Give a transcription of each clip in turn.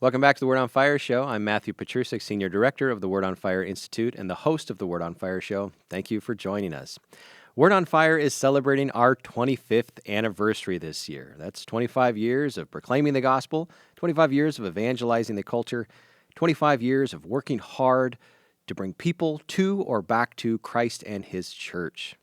Welcome back to the Word on Fire Show. I'm Matthew Petrusik, Senior Director of the Word on Fire Institute and the host of the Word on Fire Show. Thank you for joining us. Word on Fire is celebrating our 25th anniversary this year. That's 25 years of proclaiming the gospel, 25 years of evangelizing the culture, 25 years of working hard to bring people to or back to Christ and His church.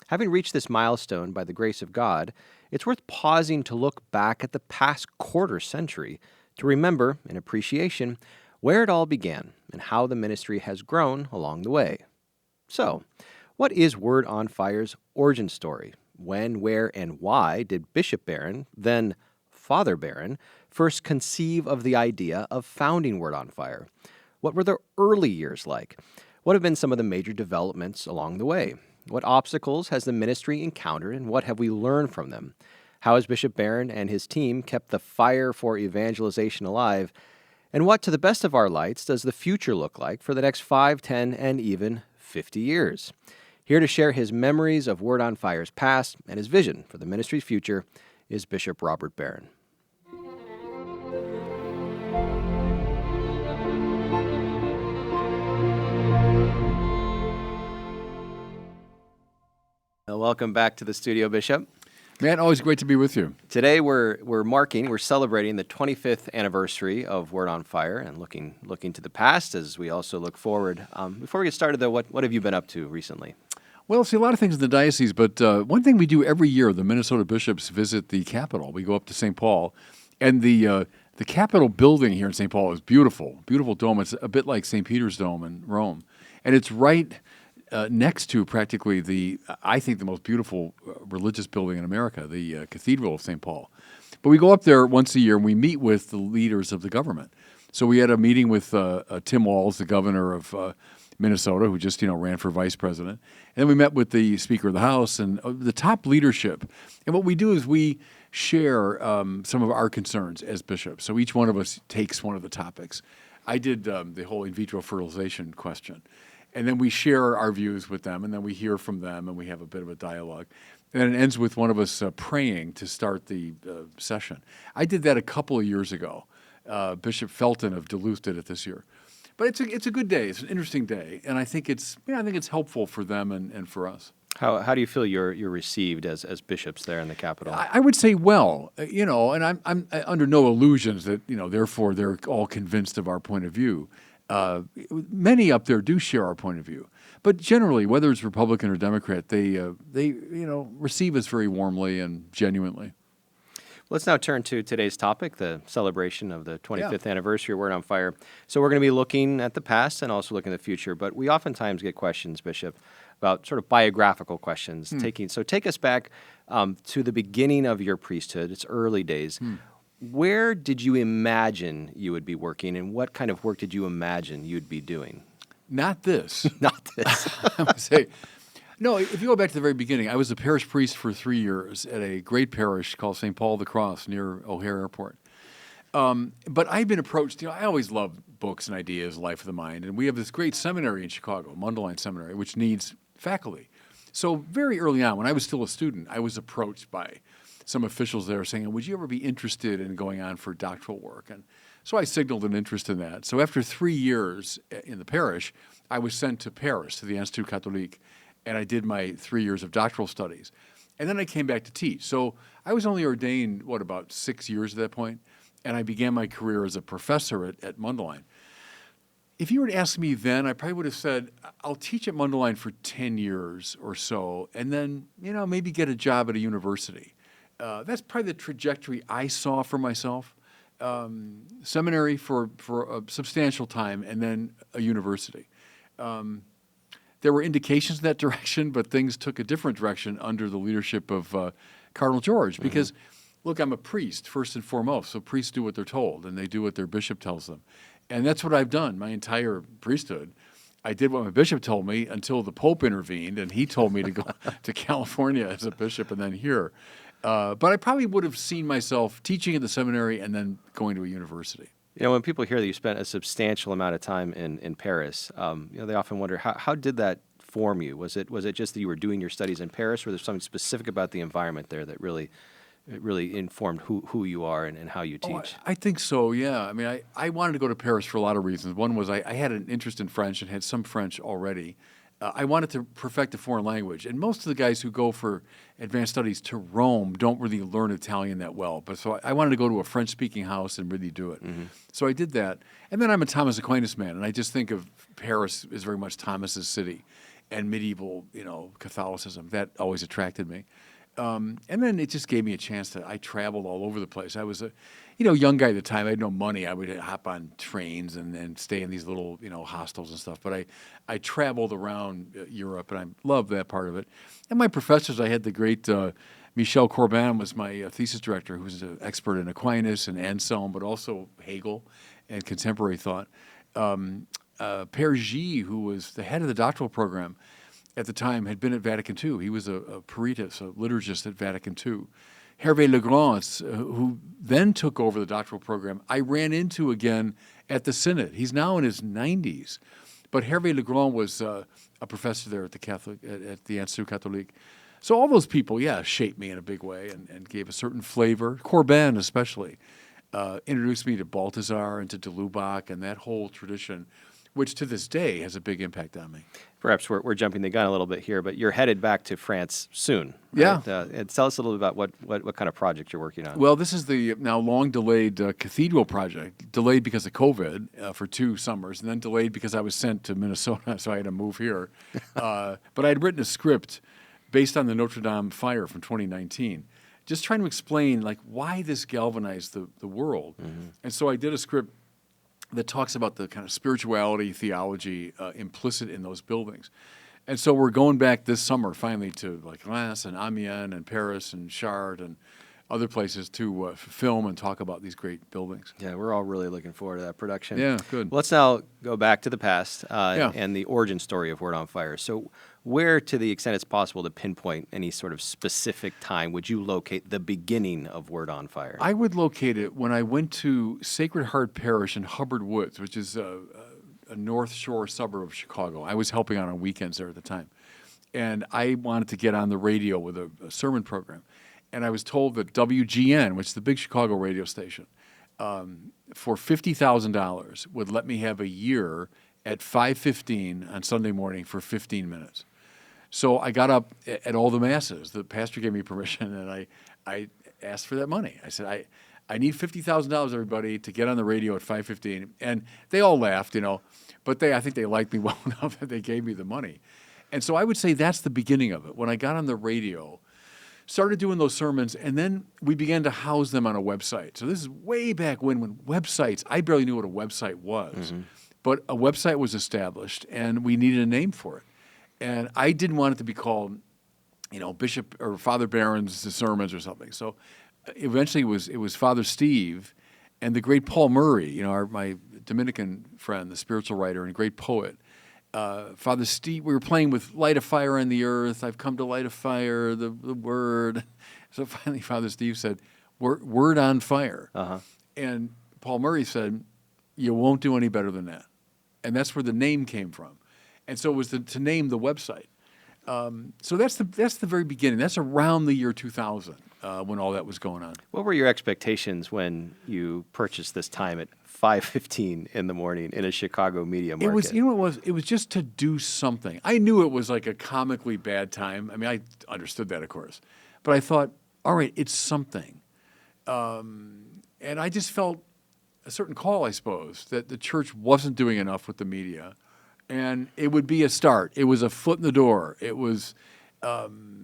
Having reached this milestone by the grace of God, it's worth pausing to look back at the past quarter century to remember, in appreciation, where it all began and how the ministry has grown along the way. So, what is Word on Fire's origin story? When, where, and why did Bishop Barron, then Father Barron, first conceive of the idea of founding Word on Fire? What were the early years like? What have been some of the major developments along the way? What obstacles has the ministry encountered, and what have we learned from them? How has Bishop Barron and his team kept the fire for evangelization alive? And what, to the best of our lights, does the future look like for the next 5, 10, and even 50 years? Here to share his memories of Word on Fire's past and his vision for the ministry's future is Bishop Robert Barron. Welcome back to the studio, Bishop. Matt, always great to be with you. Today we're celebrating the 25th anniversary of Word on Fire and looking to the past as we also look forward. Before we get started, though, what have you been up to recently? Well, see, a lot of things in the diocese, but one thing we do every year, the Minnesota bishops visit the Capitol. We go up to St. Paul, and the Capitol building here in St. Paul is beautiful, beautiful dome. It's a bit like St. Peter's Dome in Rome, and it's right next to practically I think the most beautiful religious building in America, the Cathedral of St. Paul. But we go up there once a year and we meet with the leaders of the government. So we had a meeting with Tim Walz, the governor of Minnesota, who just ran for vice president. And then we met with the Speaker of the House and the top leadership. And what we do is we share some of our concerns as bishops. So each one of us takes one of the topics. I did the whole in vitro fertilization question. And then we share our views with them, and then we hear from them, and we have a bit of a dialogue. And then it ends with one of us praying to start the session. I did that a couple of years ago. Bishop Felton of Duluth did it this year. But it's a good day. It's an interesting day, and I think it's helpful for them and for us. How do you feel you're received as bishops there in the Capitol? I would say well, and I'm under no illusions that therefore they're all convinced of our point of view. Many up there do share our point of view, but generally, whether it's Republican or Democrat, they receive us very warmly and genuinely. Let's now turn to today's topic, the celebration of the 25th anniversary of Word on Fire. So we're going to be looking at the past and also looking at the future, but we oftentimes get questions, Bishop, about sort of biographical questions. Take us back to the beginning of your priesthood, its early days. Where did you imagine you would be working, and what kind of work did you imagine you'd be doing? Not this. Not this. I would say, no, if you go back to the very beginning, I was a parish priest for 3 years at a great parish called St. Paul the Cross near O'Hare Airport. But I've been approached, I always love books and ideas, life of the mind, and we have this great seminary in Chicago, Mundelein Seminary, which needs faculty. So very early on, when I was still a student, I was approached by some officials there saying, would you ever be interested in going on for doctoral work? And so I signaled an interest in that. So after 3 years in the parish, I was sent to Paris, to the Institut Catholique, and I did my 3 years of doctoral studies. And then I came back to teach. So I was only ordained, about 6 years at that point, and I began my career as a professor at Mundelein. If you were to ask me then, I probably would have said, I'll teach at Mundelein for 10 years or so, and then, maybe get a job at a university. That's probably the trajectory I saw for myself. Seminary for a substantial time, and then a university. There were indications in that direction, but things took a different direction under the leadership of Cardinal George. Because, look, I'm a priest, first and foremost, so priests do what they're told, and they do what their bishop tells them. And that's what I've done my entire priesthood. I did what my bishop told me until the Pope intervened, and he told me to go to California as a bishop and then here. But I probably would have seen myself teaching at the seminary and then going to a university. When people hear that you spent a substantial amount of time in Paris, they often wonder, how did that form you? Was it just that you were doing your studies in Paris, or was there something specific about the environment there that really it really informed who you are and how you teach. I think so, yeah. I mean, I wanted to go to Paris for a lot of reasons. One was I had an interest in French and had some French already. I wanted to perfect a foreign language. And most of the guys who go for advanced studies to Rome don't really learn Italian that well. But so I wanted to go to a French-speaking house and really do it. So I did that. And then I'm a Thomas Aquinas man, and I just think of Paris as very much Thomas's city and medieval, Catholicism. That always attracted me. And then it just gave me a chance I traveled all over the place. I was a, young guy at the time. I had no money. I would hop on trains and stay in these little, hostels and stuff. But I traveled around Europe, and I loved that part of it. And my professors, I had the great Michel Corbin was my thesis director, who was an expert in Aquinas and Anselm, but also Hegel and contemporary thought. Père G, who was the head of the doctoral program at the time, had been at Vatican II. He was a peritus, a liturgist at Vatican II. Hervé Legrand, who then took over the doctoral program, I ran into again at the Synod. He's now in his 90s. But Hervé Legrand was a professor there at the Institut Catholique. So all those people, shaped me in a big way and gave a certain flavor. Corbin especially introduced me to Balthasar and to de Lubac and that whole tradition, which to this day has a big impact on me. Perhaps we're jumping the gun a little bit here, but you're headed back to France soon. Right? Yeah. And tell us a little bit about what kind of project you're working on. Well, this is the now long-delayed cathedral project, delayed because of COVID for 2 summers, and then delayed because I was sent to Minnesota, so I had to move here. But I had written a script based on the Notre Dame fire from 2019, just trying to explain why this galvanized the world. And so I did a script that talks about the kind of spirituality, theology implicit in those buildings. And so we're going back this summer finally to Reims and Amiens and Paris and Chartres and other places to film and talk about these great buildings. Yeah, we're all really looking forward to that production. Yeah, good. Let's now go back to the past and the origin story of Word on Fire. So where, to the extent it's possible to pinpoint any sort of specific time, would you locate the beginning of Word on Fire? I would locate it when I went to Sacred Heart Parish in Hubbard Woods, which is a North Shore suburb of Chicago. I was helping out on weekends there at the time. And I wanted to get on the radio with a sermon program. And I was told that WGN, which is the big Chicago radio station, for $50,000 would let me have a year at 5:15 on Sunday morning for 15 minutes. So I got up at all the masses. The pastor gave me permission, and I asked for that money. I said, I need $50,000, everybody, to get on the radio at 5:15. And they all laughed, but I think they liked me well enough that they gave me the money. And so I would say that's the beginning of it. When I got on the radio, started doing those sermons, and then we began to house them on a website. So this is way back when websites, I barely knew what a website was. But a website was established, and we needed a name for it. And I didn't want it to be called, Bishop or Father Barron's Sermons or something. So eventually it was Father Steve and the great Paul Murray, my Dominican friend, the spiritual writer and great poet. Father Steve, we were playing with Light a Fire on the Earth. I've come to light a fire, the word. So finally Father Steve said, Word on Fire. And Paul Murray said, you won't do any better than that. And that's where the name came from. And so it was to name the website. So that's the very beginning. That's around the year 2000 when all that was going on. What were your expectations when you purchased this time at 5:15 in the morning in a Chicago media market? It was, what it was? It was just to do something. I knew it was like a comically bad time. I mean, I understood that, of course. But I thought, all right, it's something. And I just felt a certain call, I suppose, that the church wasn't doing enough with the media. And it would be a start. It was a foot in the door. It was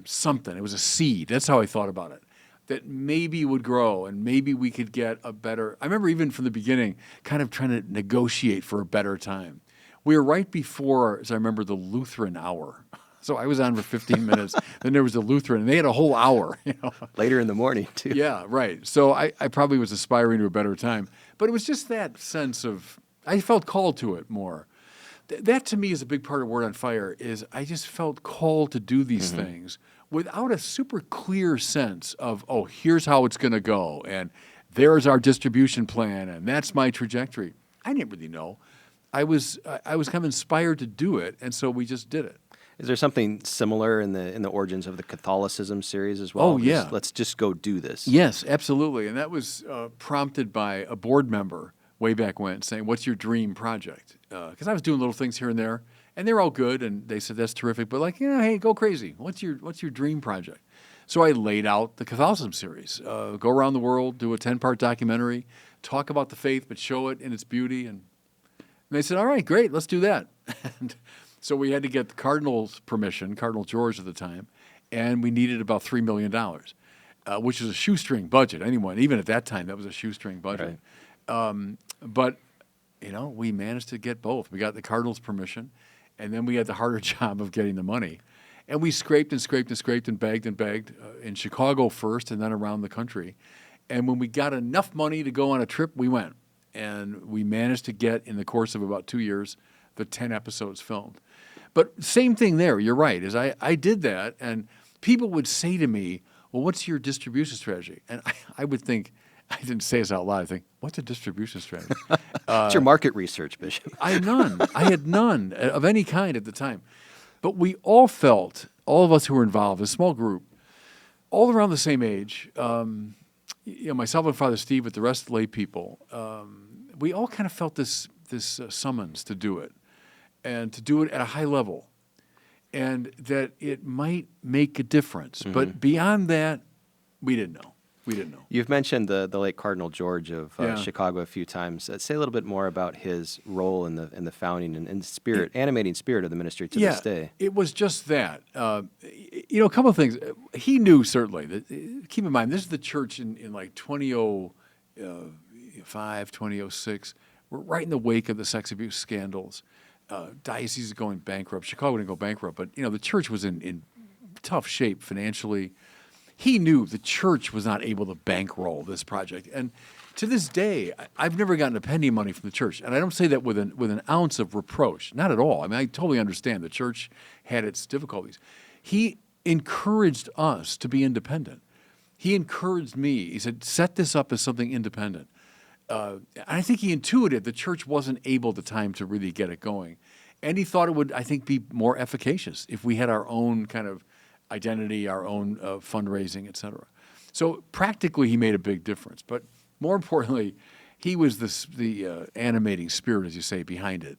something. It was a seed. That's how I thought about it. That maybe would grow and maybe we could get a better... I remember even from the beginning kind of trying to negotiate for a better time. We were right before, as I remember, the Lutheran hour. So I was on for 15 minutes. Then there was the Lutheran, and they had a whole hour. Later in the morning, too. Yeah, right. So I probably was aspiring to a better time. But it was just that sense of... I felt called to it more. That to me is a big part of Word on Fire, is I just felt called to do these things without a super clear sense of, here's how it's going to go, and there's our distribution plan, and that's my trajectory. I didn't really know. I was kind of inspired to do it, and so we just did it. Is there something similar in the origins of the Catholicism series as well? Oh, yeah. Let's just go do this. Yes, absolutely. And that was prompted by a board member way back when saying, what's your dream project? Because I was doing little things here and there, and they're all good, and they said, that's terrific, but like, hey, go crazy. What's your dream project? So I laid out the Catholicism series. Go around the world, do a 10-part documentary, talk about the faith, but show it in its beauty. And they said, all right, great, let's do that. And so we had to get the Cardinal's permission, Cardinal George at the time, and we needed about $3 million, which is a shoestring budget. Even at that time, that was a shoestring budget. Right. But, we managed to get both. We got the Cardinal's permission, and then we had the harder job of getting the money. And we scraped and scraped and scraped and begged in Chicago first and then around the country. And when we got enough money to go on a trip, we went. And we managed to get, in the course of about 2 years, the 10 episodes filmed. But same thing there, you're right, is I did that, and people would say to me, well, what's your distribution strategy? And I would think, I didn't say this out loud, I think, what's a distribution strategy? It's your market research, Bishop. I had none of any kind at the time. But we all felt, all of us who were involved, a small group, all around the same age, myself and Father Steve, with the rest of the lay people, we all kind of felt this summons to do it, and to do it at a high level, and that it might make a difference. Mm-hmm. But beyond that, we didn't know. You've mentioned the late Cardinal George of Chicago a few times. Say a little bit more about his role in the founding and animating spirit of the ministry to this day. It was just that. A couple of things. He knew certainly that. Keep in mind, this is the church in like 2005, 2006. We're right in the wake of the sex abuse scandals. Diocese is going bankrupt. Chicago didn't go bankrupt, but the church was in tough shape financially. He knew the church was not able to bankroll this project, and to this day, I've never gotten a penny of money from the church, and I don't say that with an ounce of reproach, not at all. I mean, I totally understand the church had its difficulties. He encouraged us to be independent. He encouraged me. He said, "Set this up as something independent." I think he intuited the church wasn't able at the time to really get it going, and he thought it would, I think, be more efficacious if we had our own kind of identity, our own fundraising, et cetera. So practically, he made a big difference. But more importantly, he was the animating spirit, as you say, behind it.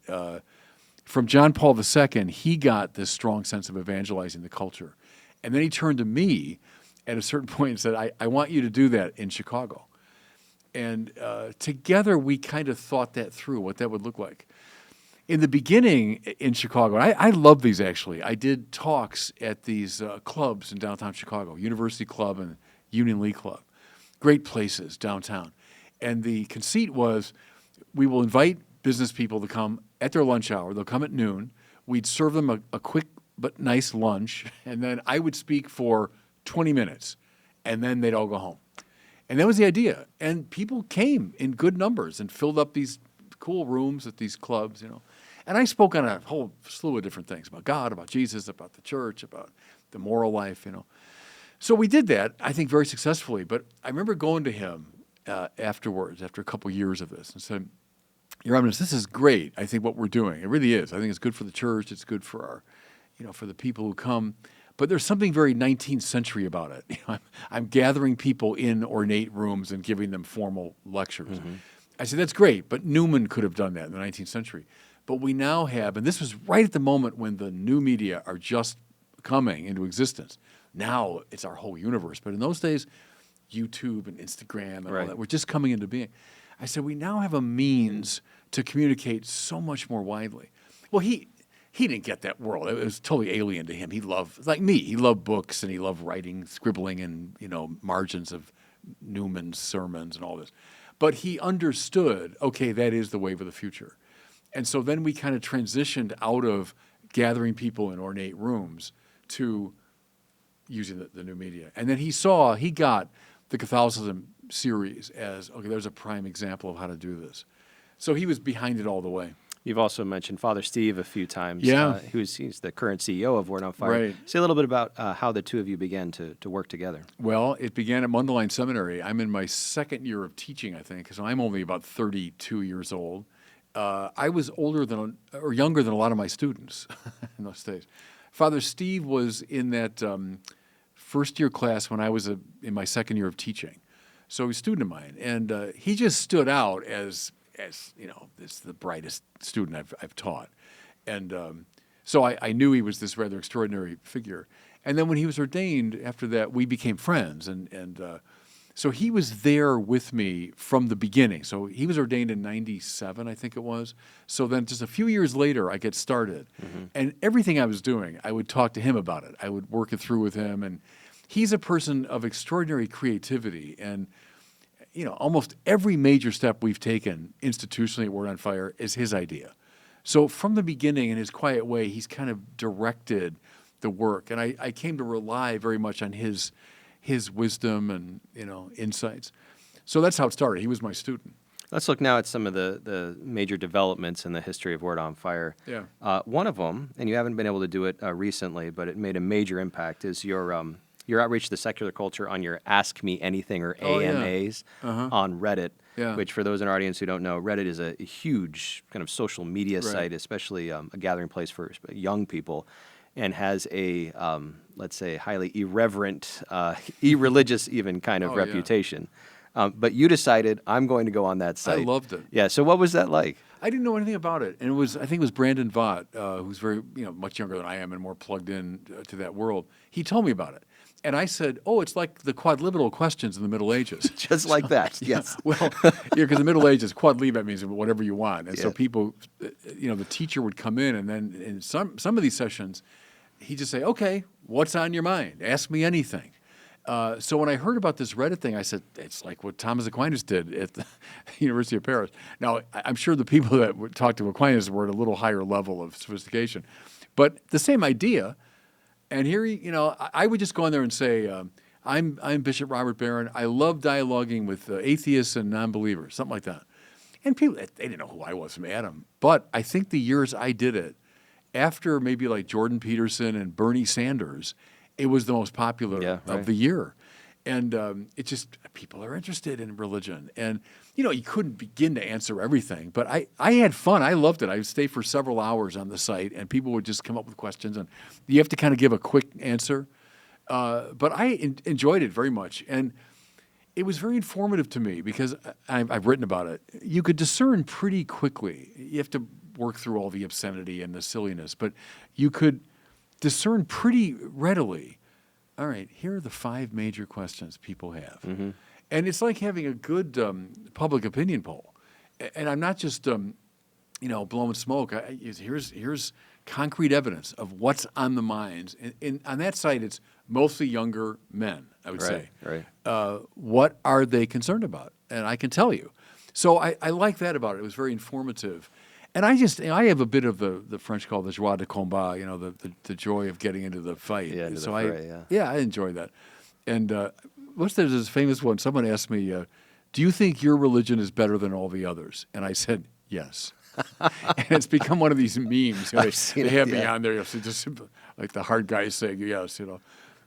From John Paul II, he got this strong sense of evangelizing the culture. And then he turned to me at a certain point and said, I want you to do that in Chicago. And together, we kind of thought that through, what that would look like. In the beginning in Chicago, I love these actually. I did talks at these clubs in downtown Chicago, University Club and Union League Club. Great places downtown. And the conceit was we will invite business people to come at their lunch hour. They'll come at noon. We'd serve them a quick but nice lunch. And then I would speak for 20 minutes. And then they'd all go home. And that was the idea. And people came in good numbers and filled up these cool rooms at these clubs, And I spoke on a whole slew of different things about God, about Jesus, about the church, about the moral life, So we did that, I think, very successfully. But I remember going to him afterwards, after a couple years of this, and said, Your Eminence, this is great, I think, what we're doing. It really is. I think it's good for the church. It's good for our, for the people who come. But there's something very 19th century about it. I'm gathering people in ornate rooms and giving them formal lectures. Mm-hmm. I said, that's great, but Newman could have done that in the 19th century. But we now have, and this was right at the moment when the new media are just coming into existence. Now it's our whole universe. But in those days, YouTube and Instagram and all that were just coming into being. I said, we now have a means to communicate so much more widely. Well, he didn't get that world. It was totally alien to him. He loved, like me, he loved books and he loved writing, scribbling in, margins of Newman's sermons and all this. But he understood, okay, that is the wave of the future. And so then we kind of transitioned out of gathering people in ornate rooms to using the new media. And then he got the Catholicism series as, okay, there's a prime example of how to do this. So he was behind it all the way. You've also mentioned Father Steve a few times. Yeah. He's the current CEO of Word on Fire. Right. Say a little bit about how the two of you began to work together. Well, it began at Mundelein Seminary. I'm in my second year of teaching, I think, so I'm only about 32 years old. I was younger than a lot of my students in those days. Father Steve was in that first year class when I was in my second year of teaching. So he was a student of mine, and he just stood out as the brightest student I've taught. And so I knew he was this rather extraordinary figure. And then when he was ordained, after that, we became friends. And so he was there with me from the beginning. So he was ordained in 97, I think it was. So then just a few years later, I get started. Mm-hmm. And everything I was doing, I would talk to him about it. I would work it through with him. And he's a person of extraordinary creativity. And, almost every major step we've taken institutionally at Word on Fire is his idea. So from the beginning, in his quiet way, he's kind of directed the work. And I came to rely very much on his wisdom and, insights. So that's how it started. He was my student. Let's look now at some of the major developments in the history of Word on Fire. Yeah. One of them, and you haven't been able to do it recently, but it made a major impact, is your outreach to the secular culture on your Ask Me Anything or AMAs on Reddit. Yeah. Which, for those in our audience who don't know, Reddit is a huge kind of social media site, especially a gathering place for young people, and has a, let's say, highly irreverent, irreligious even kind of reputation. Yeah. But you decided, I'm going to go on that site. I loved it. Yeah, so what was that like? I didn't know anything about it. And I think it was Brandon Vaught, who's very, much younger than I am and more plugged in to that world. He told me about it. And I said, it's like the quadlibetal questions in the Middle Ages. Just like that, yes. Well, because the Middle Ages, quadlibet means whatever you want. And so people, the teacher would come in, and then in some of these sessions, he'd just say, okay, what's on your mind? Ask me anything. So when I heard about this Reddit thing, I said, it's like what Thomas Aquinas did at the University of Paris. Now, I'm sure the people that would talk to Aquinas were at a little higher level of sophistication. But the same idea. And here, I would just go in there and say, I'm Bishop Robert Barron. I love dialoguing with atheists and non-believers, something like that. And people, they didn't know who I was from Adam. But I think the years I did it, after maybe like Jordan Peterson and Bernie Sanders, it was the most popular of the year. And it just, people are interested in religion. And, you couldn't begin to answer everything. But I had fun. I loved it. I would stay for several hours on the site, and people would just come up with questions. And you have to kind of give a quick answer. But I enjoyed it very much. And it was very informative to me because I've written about it. You could discern pretty quickly. You have to work through all the obscenity and the silliness. But you could discern pretty readily. All right, here are the 5 major questions people have. Mm-hmm. And it's like having a good public opinion poll. And I'm not just, blowing smoke. Here's concrete evidence of what's on the minds. And on that site, it's mostly younger men, I would say. Right. What are they concerned about? And I can tell you. So I like that about it. It was very informative. And I have a bit of the French call the joie de combat, the joy of getting into the fight. Yeah, into so the fray, I enjoy that. And there's this famous one. Someone asked me, do you think your religion is better than all the others? And I said, yes. And it's become one of these memes. They have me on there, so just like the hard guys saying yes,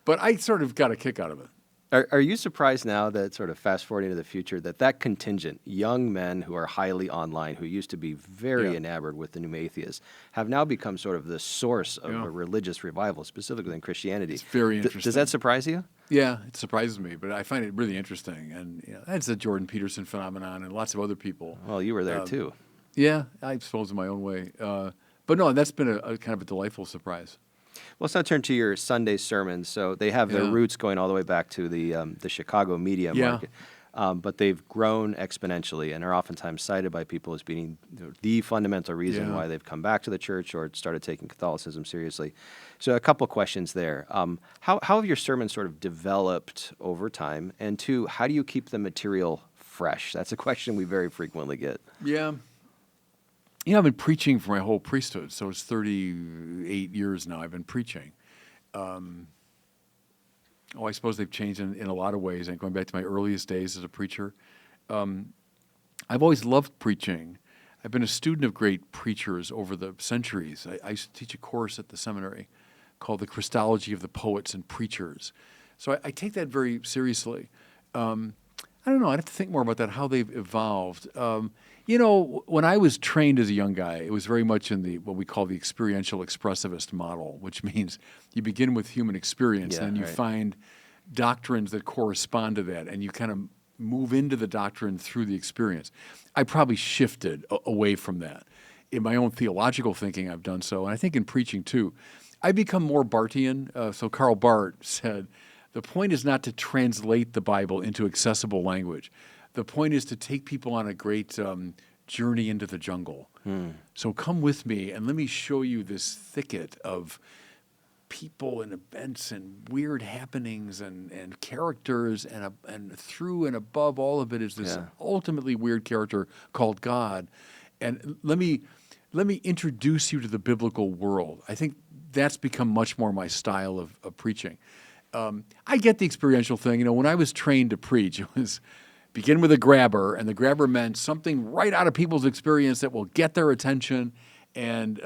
But I sort of got a kick out of it. Are you surprised now that, sort of fast forwarding to the future, that contingent, young men who are highly online, who used to be very enamored with the new atheists, have now become sort of the source of a religious revival, specifically in Christianity? It's very interesting. Does that surprise you? Yeah, it surprises me, but I find it really interesting. And that's the Jordan Peterson phenomenon and lots of other people. Well, you were there too. Yeah, I suppose in my own way. But no, that's been a kind of a delightful surprise. Well, let's now turn to your Sunday sermons. So they have their roots going all the way back to the Chicago media market, but they've grown exponentially and are oftentimes cited by people as being the fundamental reason why they've come back to the church or started taking Catholicism seriously. So a couple questions there. How have your sermons sort of developed over time? And 2, how do you keep the material fresh? That's a question we very frequently get. Yeah. I've been preaching for my whole priesthood, so it's 38 years now I've been preaching. I suppose they've changed in a lot of ways. And going back to my earliest days as a preacher, I've always loved preaching. I've been a student of great preachers over the centuries. I used to teach a course at the seminary called The Christology of the Poets and Preachers. So I take that very seriously. I don't know. I'd have to think more about that, how they've evolved. When I was trained as a young guy, it was very much in what we call the experiential expressivist model, which means you begin with human experience, Yeah, and then you right. find doctrines that correspond to that, and you kind of move into the doctrine through the experience. I probably shifted away from that. In my own theological thinking, I've done so, and I think in preaching too. I become more Barthian. So Karl Barth said, the point is not to translate the Bible into accessible language. The point is to take people on a great journey into the jungle. So come with me and let me show you this thicket of people and events and weird happenings and characters, and through and above all of it is this ultimately weird character called God. And let me introduce you to the biblical world. I think that's become much more my style of preaching. I get the experiential thing. When I was trained to preach, it was begin with a grabber, and the grabber meant something right out of people's experience that will get their attention, and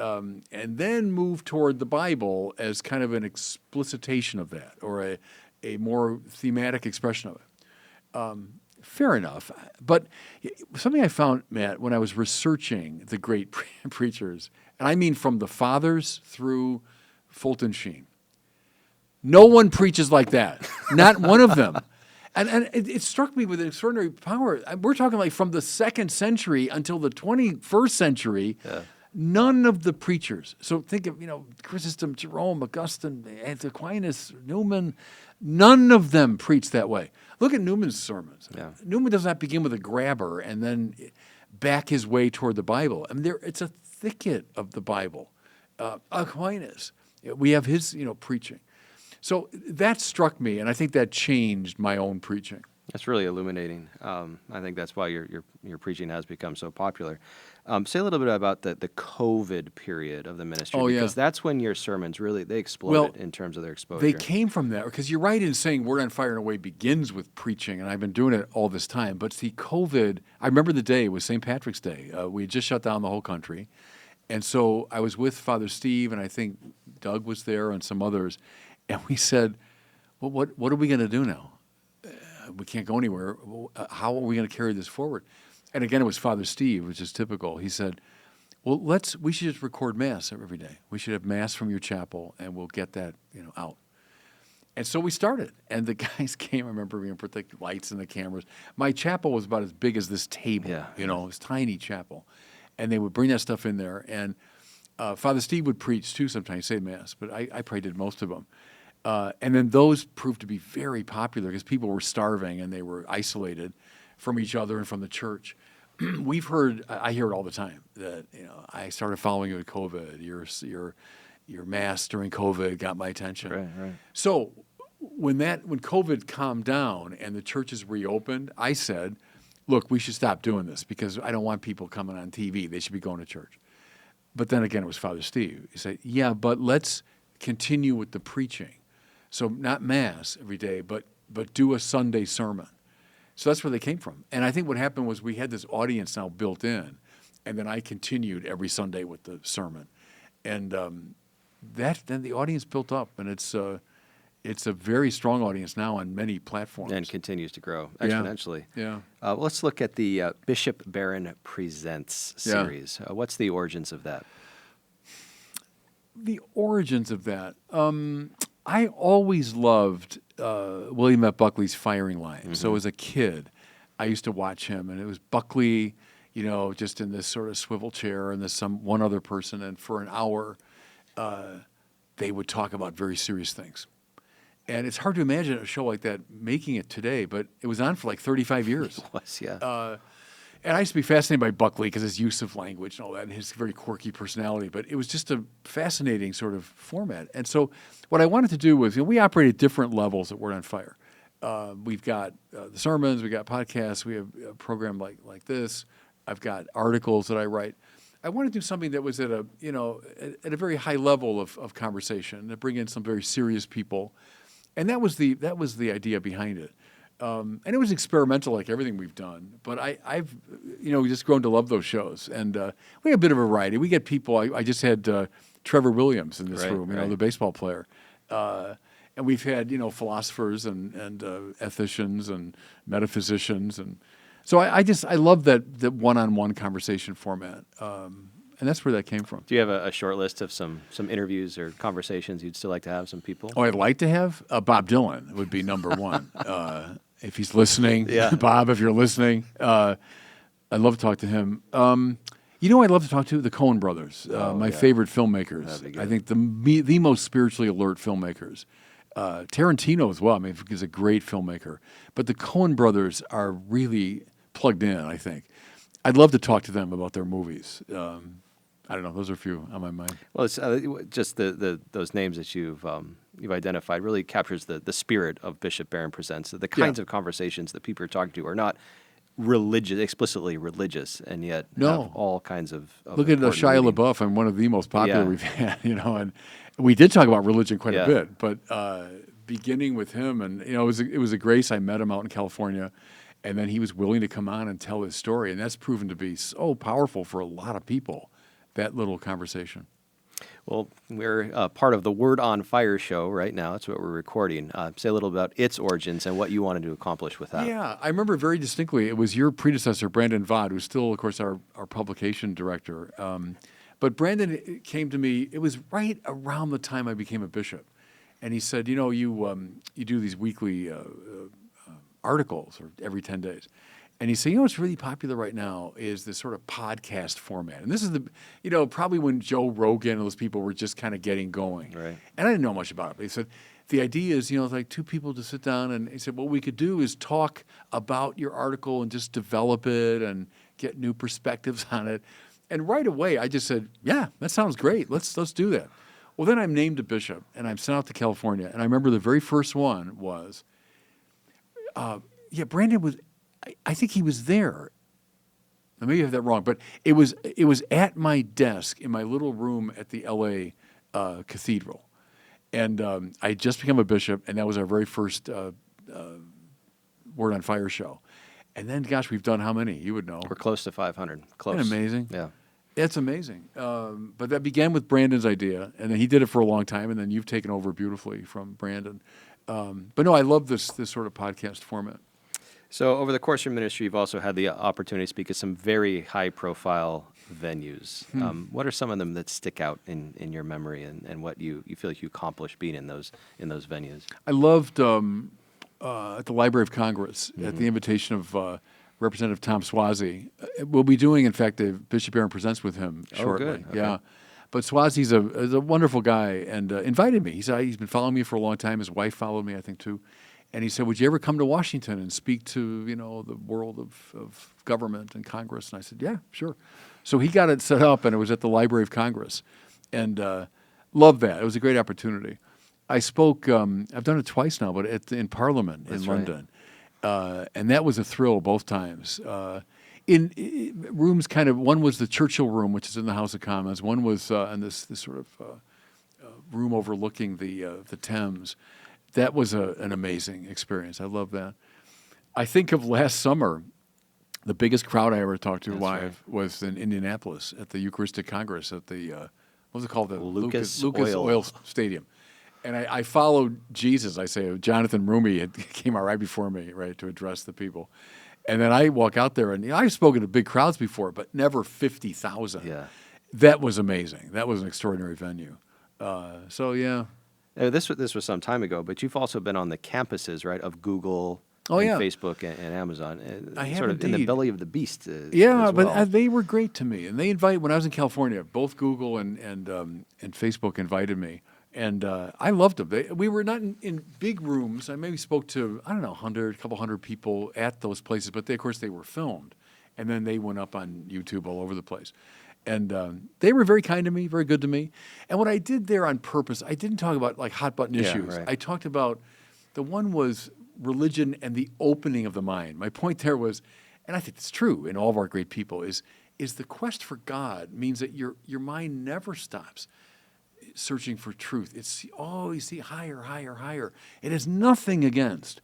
then move toward the Bible as kind of an explicitation of that, or a more thematic expression of it. Fair enough. But something I found, Matt, when I was researching the great preachers, and I mean from the fathers through Fulton Sheen, no one preaches like that. Not one of them. And it struck me with an extraordinary power. We're talking like from the 2nd century until the 21st century, none of the preachers. So think of, Chrysostom, Jerome, Augustine, Aquinas, Newman, none of them preached that way. Look at Newman's sermons. Yeah. Newman does not begin with a grabber and then back his way toward the Bible. I mean, it's a thicket of the Bible. Aquinas, we have his, preaching. So that struck me, and I think that changed my own preaching. That's really illuminating. I think that's why your preaching has become so popular. Say a little bit about the COVID period of the ministry, because that's when your sermons really, they exploded in terms of their exposure. They came from that, because you're right in saying Word on Fire in a way begins with preaching, and I've been doing it all this time. But see, COVID, I remember the day, it was St. Patrick's Day. We had just shut down the whole country. And so I was with Father Steve, and I think Doug was there and some others, and we said, well, what are we going to do now? We can't go anywhere. How are we going to carry this forward? And again, it was Father Steve, which is typical. He said, well, we should just record Mass every day. We should have Mass from your chapel, and we'll get that, out. And so we started, and the guys came. I remember we put the lights and the cameras. My chapel was about as big as this table, it was a tiny chapel. And they would bring that stuff in there, and Father Steve would preach too sometimes, say Mass, but I probably did most of them. And then those proved to be very popular because people were starving and they were isolated from each other and from the church. I hear it all the time that, I started following you with COVID. Your Mass during COVID got my attention. Right. So when COVID calmed down and the churches reopened, I said, look, we should stop doing this because I don't want people coming on TV. They should be going to church. But then again, it was Father Steve. He said, yeah, but let's continue with the preaching. So not Mass every day, but do a Sunday sermon. So that's where they came from. And I think what happened was we had this audience now built in, and then I continued every Sunday with the sermon. And then the audience built up, and it's a very strong audience now on many platforms. And continues to grow exponentially. Yeah. Let's look at the Bishop Barron Presents series. What's the origins of that? The origins of that. I always loved William F. Buckley's firing line. Mm-hmm. So as a kid, I used to watch him, and it was Buckley, just in this sort of swivel chair, and there's one other person, and for an hour, they would talk about very serious things. And it's hard to imagine a show like that making it today, but it was on for like 35 years. It was, yeah. And I used to be fascinated by Buckley because his use of language and all that, and his very quirky personality. But it was just a fascinating sort of format. And so what I wanted to do was, we operate at different levels at Word on Fire. We've got the sermons, we've got podcasts, we have a program like this. I've got articles that I write. I want to do something that was at a very high level of conversation, to bring in some very serious people. And that was the idea behind it. And it was experimental like everything we've done. But I've just grown to love those shows. And we have a bit of a variety. We get people, I just had Trevor Williams in this room, the baseball player. And we've had, philosophers and ethicians and metaphysicians and So I love that one-on-one conversation format, and that's where that came from. Do you have a short list of some interviews or conversations you'd still like to have some people? Oh, I'd like to have Bob Dylan would be number one. If he's listening, Yeah. Bob, if you're listening, I'd love to talk to him. I'd love to talk to the Coen brothers, my favorite filmmakers. That'd be good. I think the most spiritually alert filmmakers. Tarantino as well. I mean, he's a great filmmaker. But the Coen brothers are really plugged in, I think. I'd love to talk to them about their movies. I don't know. Those are a few on my mind. Well, it's just those names that you've identified really captures the spirit of Bishop Barron Presents. The kinds of conversations that people are talking to are not religious, explicitly religious, and yet have all kinds of Look at Shia meaning. LaBeouf. I'm one of the most popular we've had, and we did talk about religion quite a bit, but beginning with him, and it was a grace. I met him out in California, and then he was willing to come on and tell his story, and that's proven to be so powerful for a lot of people. That little conversation. Well, we're part of the Word on Fire show right now. That's what we're recording. Say a little about its origins and what you wanted to accomplish with that. Yeah, I remember very distinctly. It was your predecessor, Brandon Vaught, who's still, of course, our publication director. But Brandon came to me. It was right around the time I became a bishop, and he said, you do these weekly articles or every 10 days. And he said, what's really popular right now is this sort of podcast format. And this is probably when Joe Rogan and those people were just kind of getting going. Right. And I didn't know much about it. But he said, the idea is, like two people to sit down. And he said, what we could do is talk about your article and just develop it and get new perspectives on it. And right away, I just said, yeah, that sounds great. Let's do that. Well, then I'm named a bishop, and I'm sent out to California. And I remember the very first one was, Brandon was... I think he was there. Now, maybe I have that wrong, but it was at my desk in my little room at the L.A. Cathedral, and I had just become a bishop, and that was our very first Word on Fire show. And then, gosh, we've done how many? You would know. We're close to 500. Close. Isn't that amazing? Yeah. It's amazing. But that began with Brandon's idea, and then he did it for a long time, and then you've taken over beautifully from Brandon. But no, I love this sort of podcast format. So over the course of your ministry, you've also had the opportunity to speak at some very high-profile venues. What are some of them that stick out in your memory, and what you feel like you accomplished being in those venues? I loved at the Library of Congress at the invitation of Representative Tom Swazi. We'll be doing, in fact, a Bishop Barron Presents with him shortly. Oh, good. Okay. Yeah. But Swazi's a wonderful guy and invited me. He said he's been following me for a long time. His wife followed me, I think, too. And he said, would you ever come to Washington and speak to, the world of government and Congress? And I said, yeah, sure. So he got it set up, and it was at the Library of Congress. And loved that. It was a great opportunity. I spoke, I've done it twice now, but in Parliament in London. And that was a thrill both times. In rooms one was the Churchill Room, which is in the House of Commons. One was in this sort of room overlooking the Thames. That was an amazing experience. I love that. I think of last summer, the biggest crowd I ever talked to live was in Indianapolis at the Eucharistic Congress at the, what was it called? The Lucas Oil Stadium. And I followed Jesus, I say. Jonathan Rumi came out right before me, right, to address the people. And then I walk out there, and I've spoken to big crowds before, but never 50,000. Yeah. That was amazing. That was an extraordinary venue. Yeah. This was some time ago, but you've also been on the campuses, right, of Google, Facebook, and Amazon. I have sort of indeed. in the belly of the beast. Yeah, as but well. they were great to me, and they when I was in California, both Google and Facebook invited me, and I loved them. We were not in big rooms. I maybe spoke to a couple hundred people at those places, but of course they were filmed, and then they went up on YouTube all over the place. And they were very kind to me, very good to me. And what I did there on purpose, I didn't talk about hot button issues. Right. I talked about, the one was religion and the opening of the mind. My point there was, and I think it's true in all of our great people, is the quest for God means that your mind never stops searching for truth. It's always higher, higher, higher. It has nothing against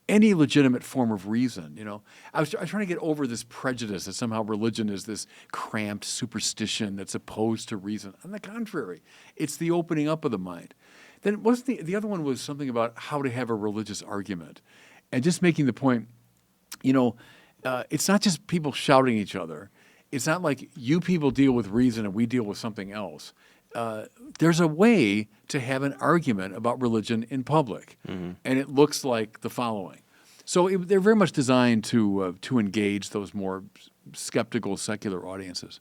any legitimate form of reason, I was trying to get over this prejudice that somehow religion is this cramped superstition that's opposed to reason. On the contrary, it's the opening up of the mind. Then wasn't the other one was something about how to have a religious argument, and just making the point, it's not just people shouting at each other. It's not like you people deal with reason and we deal with something else. There's a way to have an argument about religion in public, and it looks like the following. So they're very much designed to engage those more skeptical secular audiences.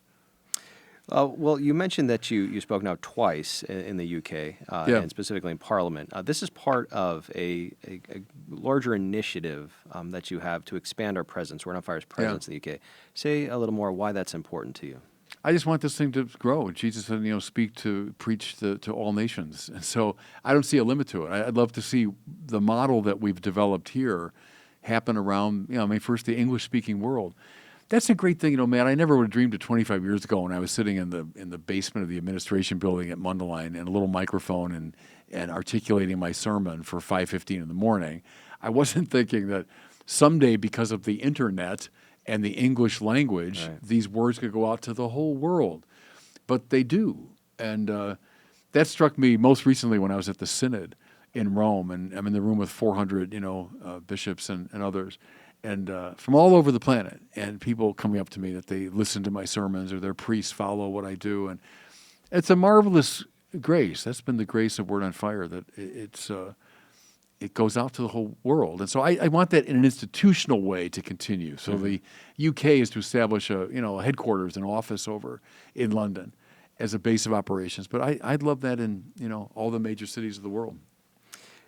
Well, you mentioned that you spoke now twice in the UK, Yeah. and specifically in Parliament. This is part of a larger initiative that you have to expand our presence, Word on Fire's presence in the UK. Say a little more why that's important to you. I just want this thing to grow. Jesus said, preach to all nations. And so I don't see a limit to it. I'd love to see the model that we've developed here happen around, first the English-speaking world. That's a great thing, Matt. I never would have dreamed it 25 years ago when I was sitting in the basement of the administration building at Mundelein and a little microphone and articulating my sermon for 5:15 in the morning. I wasn't thinking that someday, because of the internet and the English language, these words could go out to the whole world. But they do. And that struck me most recently when I was at the Synod in Rome, and I'm in the room with 400, bishops and others. And from all over the planet, and people coming up to me that they listen to my sermons or their priests follow what I do, and it's a marvelous grace. That's been the grace of Word on Fire, that it goes out to the whole world. And so I want that in an institutional way to continue. So the UK is to establish a headquarters, an office over in London as a base of operations. But I'd love that in all the major cities of the world.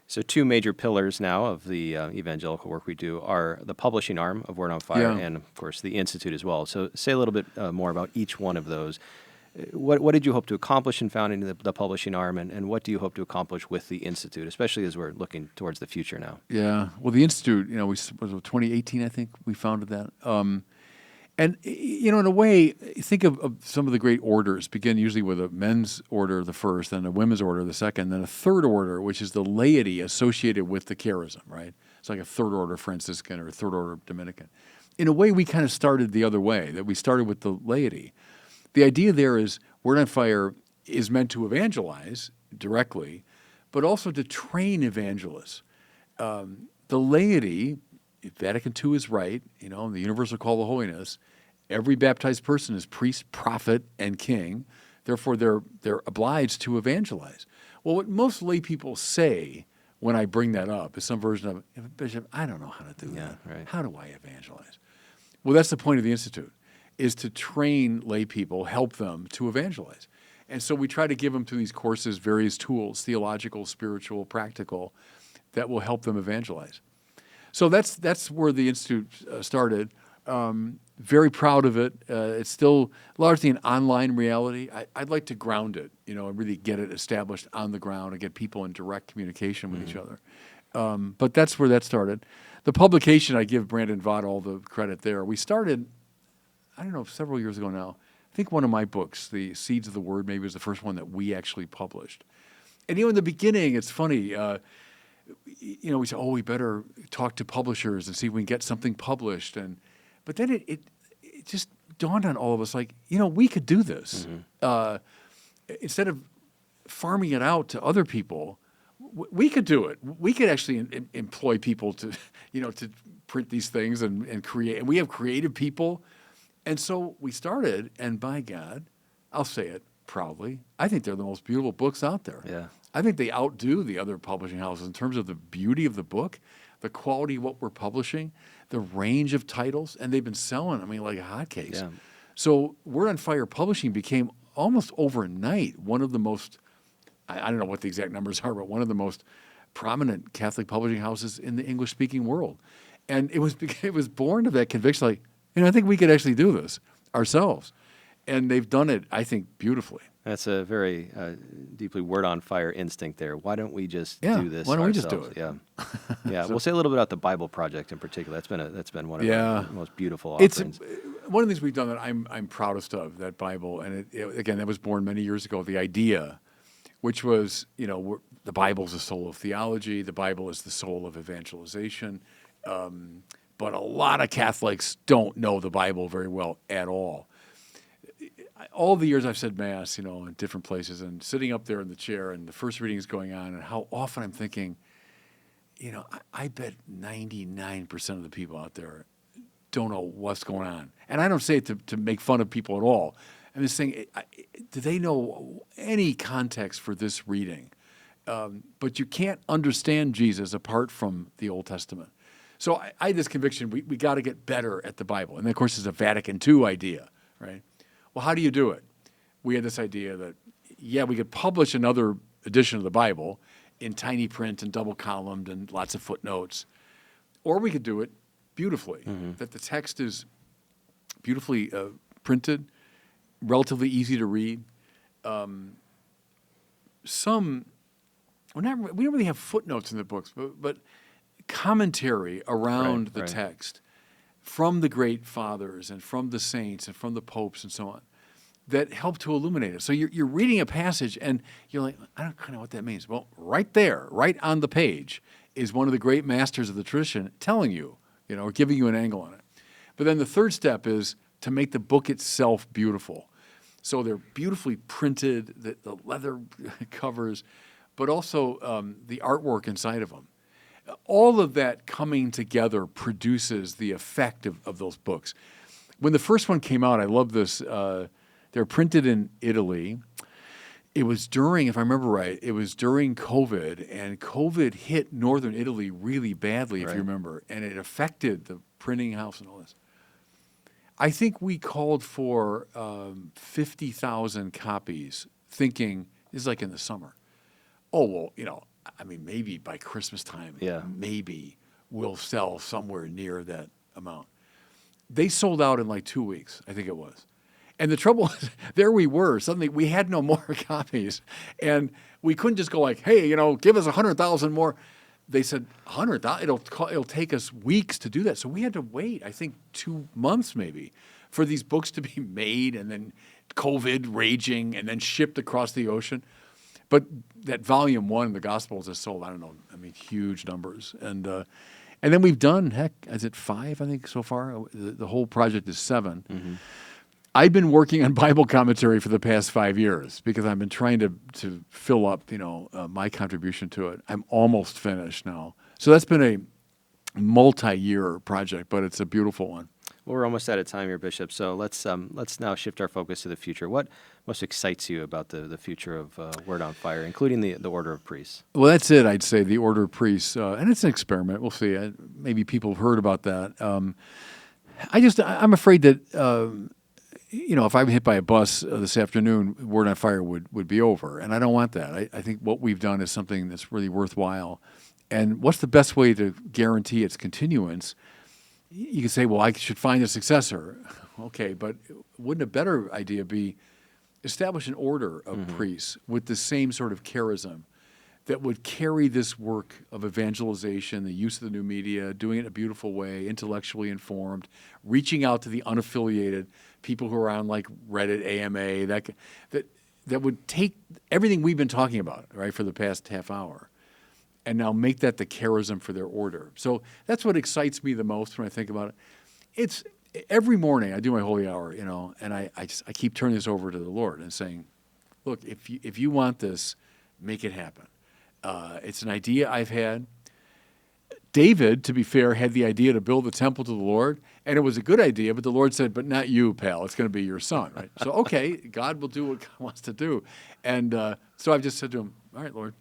So two major pillars now of the evangelical work we do are the publishing arm of Word on Fire and, of course, the Institute as well. So say a little bit more about each one of those. What did you hope to accomplish in founding the publishing arm, and what do you hope to accomplish with the Institute, especially as we're looking towards the future now? Yeah. Well, the Institute, was 2018, I think, we founded that. And, in a way, think of some of the great orders. Begin usually with a men's order, the first, then a women's order, the second, then a third order, which is the laity associated with the charism, right? It's like a third order Franciscan or a third order Dominican. In a way, we kind of started the other way, that we started with the laity. The idea there is Word on Fire is meant to evangelize directly, but also to train evangelists. The laity, if Vatican II is right, the universal call to holiness, every baptized person is priest, prophet, and king. Therefore, they're obliged to evangelize. Well, what most lay people say when I bring that up is some version of, Bishop, I don't know how to do that. Right. How do I evangelize? Well, that's the point of the Institute, is to train lay people, help them to evangelize. And so we try to give them through these courses various tools, theological, spiritual, practical, that will help them evangelize. So that's where the Institute started. Very proud of it. It's still largely an online reality. I'd like to ground it, and really get it established on the ground and get people in direct communication with each other. But that's where that started. The publication, I give Brandon Vaught all the credit there. We started, I don't know, several years ago now. I think one of my books, The Seeds of the Word, maybe was the first one that we actually published. And in the beginning, it's funny. We say, we better talk to publishers and see if we can get something published. But then it just dawned on all of us, like, we could do this. Instead of farming it out to other people, we could do it. We could actually employ people to print these things and create. And we have creative people. And so we started, and by God, I'll say it proudly, I think they're the most beautiful books out there. Yeah. I think they outdo the other publishing houses in terms of the beauty of the book, the quality of what we're publishing, the range of titles, and they've been selling, like hotcakes. Yeah. So Word on Fire Publishing became almost overnight one of the most, I don't know what the exact numbers are, but one of the most prominent Catholic publishing houses in the English-speaking world. And it was born of that conviction, like, I think we could actually do this ourselves. And they've done it, I think, beautifully. That's a very deeply Word on Fire instinct there. Why don't we just do this? Why don't ourselves? we just do it? Yeah. We'll say a little bit about the Bible Project in particular. That's been one of the most beautiful It's offerings. one of the things we've done that I'm proudest of, that Bible, and again, that was born many years ago. The idea, which was, the Bible is the soul of theology. The Bible is the soul of evangelization. But a lot of Catholics don't know the Bible very well at all. All the years I've said Mass, in different places, and sitting up there in the chair, and the first reading is going on, and how often I'm thinking, I bet 99% of the people out there don't know what's going on. And I don't say it to make fun of people at all. I'm just saying, do they know any context for this reading? But you can't understand Jesus apart from the Old Testament. So I had this conviction, we got to get better at the Bible. And then, of course, it's a Vatican II idea, right? Well, how do you do it? We had this idea that, yeah, we could publish another edition of the Bible in tiny print and double columned and lots of footnotes. Or we could do it beautifully, that the text is beautifully printed, relatively easy to read. We don't really have footnotes in the books, but commentary around the text from the great fathers and from the saints and from the popes and so on that help to illuminate it. So you're reading a passage and you're like, I don't kind of know what that means. Well, right there, right on the page, is one of the great masters of the tradition telling you, or giving you an angle on it. But then the third step is to make the book itself beautiful. So they're beautifully printed, the leather covers, but also the artwork inside of them. All of that coming together produces the effect of those books. When the first one came out, I love this. They're printed in Italy. It was during, if I remember right, it was during COVID, and COVID hit northern Italy really badly, if you remember, and it affected the printing house and all this. I think we called for 50,000 copies, thinking, this is like in the summer. Oh, well, maybe by Christmas time, maybe we'll sell somewhere near that amount. They sold out in like 2 weeks, I think it was. And the trouble is, there we were. Suddenly, we had no more copies. And we couldn't just go like, hey, give us 100,000 more. They said, 100,000? It'll take us weeks to do that. So we had to wait, I think, 2 months maybe, for these books to be made, and then COVID raging, and then shipped across the ocean. But that volume 1, the Gospels, has sold, huge numbers. And then we've done, is it 5, I think, so far? The whole project is 7. Mm-hmm. I've been working on Bible commentary for the past 5 years because I've been trying to fill up, my contribution to it. I'm almost finished now. So that's been a multi-year project, but it's a beautiful one. Well, we're almost out of time here, Bishop. So let's now shift our focus to the future. What most excites you about the future of Word on Fire, including the Order of Priests? Well, that's it, I'd say, the Order of Priests. And it's an experiment. We'll see. Maybe people have heard about that. I'm afraid that... if I'm hit by a bus this afternoon, Word on Fire would be over. And I don't want that. I think what we've done is something that's really worthwhile. And what's the best way to guarantee its continuance? You can say, well, I should find a successor. Okay, but wouldn't a better idea be establish an order of priests with the same sort of charism that would carry this work of evangelization, the use of the new media, doing it in a beautiful way, intellectually informed, reaching out to the unaffiliated people who are on like Reddit, AMA, that would take everything we've been talking about, right, for the past half hour, and now make that the charism for their order. So that's what excites me the most when I think about it. It's every morning I do my holy hour, and I keep turning this over to the Lord and saying, look, if you want this, make it happen. It's an idea I've had. David, to be fair, had the idea to build the temple to the Lord, and it was a good idea, but the Lord said, but not you, pal. It's going to be your son, right? So, okay, God will do what God wants to do. And so I've just said to him, all right, Lord,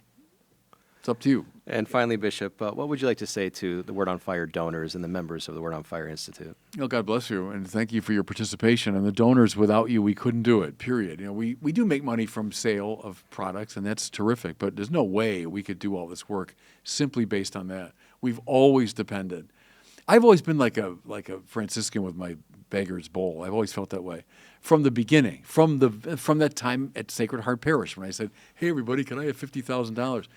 it's up to you. And finally, Bishop, what would you like to say to the Word on Fire donors and the members of the Word on Fire Institute? God bless you, and thank you for your participation. And the donors, without you, we couldn't do it, period. We do make money from sale of products, and that's terrific, but there's no way we could do all this work simply based on that. We've always depended. I've always been like a Franciscan with my beggar's bowl. I've always felt that way from the beginning, from that time at Sacred Heart Parish when I said, hey, everybody, can I have $50,000?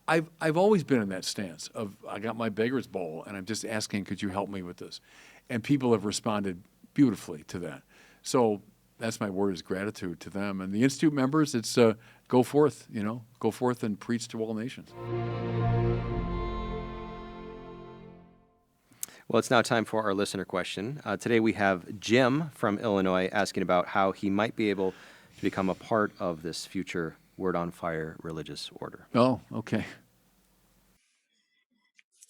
I've always been in that stance of I got my beggar's bowl and I'm just asking, could you help me with this? And people have responded beautifully to that. So that's my word is gratitude to them. And the Institute members, it's go forth, go forth and preach to all nations. Well, it's now time for our listener question. Today we have Jim from Illinois asking about how he might be able to become a part of this future Word on Fire religious order. Oh, okay.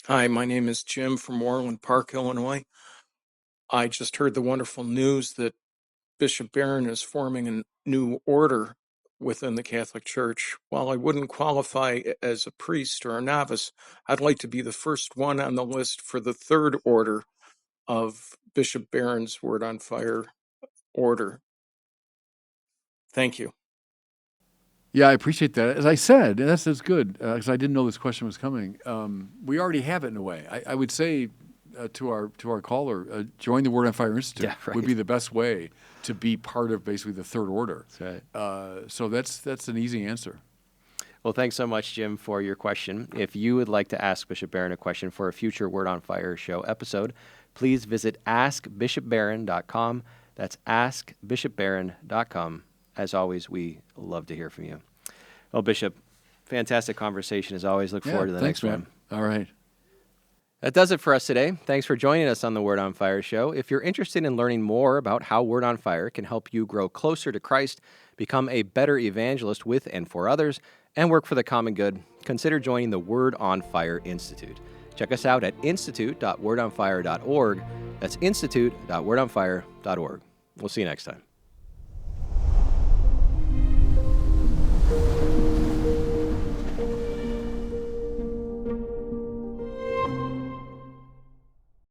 Hi, my name is Jim from Orland Park, Illinois. I just heard the wonderful news that Bishop Barron is forming a new order within the Catholic Church. While I wouldn't qualify as a priest or a novice, I'd like to be the first one on the list for the third order of Bishop Barron's Word on Fire order. Thank you. Yeah, I appreciate that. As I said, and that's good because I didn't know this question was coming. We already have it in a way. I would say to our caller, join the Word on Fire Institute. Yeah, right. Would be the best way to be part of basically the third order. That's right. So that's an easy answer. Well, thanks so much, Jim, for your question. If you would like to ask Bishop Barron a question for a future Word on Fire show episode, please visit askbishopbarron.com. That's askbishopbarron.com. As always, we love to hear from you. Well, Bishop, fantastic conversation as always. Look forward to the thanks, next man. one. All right. That does it for us today. Thanks for joining us on the Word on Fire show. If you're interested in learning more about how Word on Fire can help you grow closer to Christ, become a better evangelist with and for others, and work for the common good, consider joining the Word on Fire Institute. Check us out at institute.wordonfire.org. That's institute.wordonfire.org. We'll see you next time.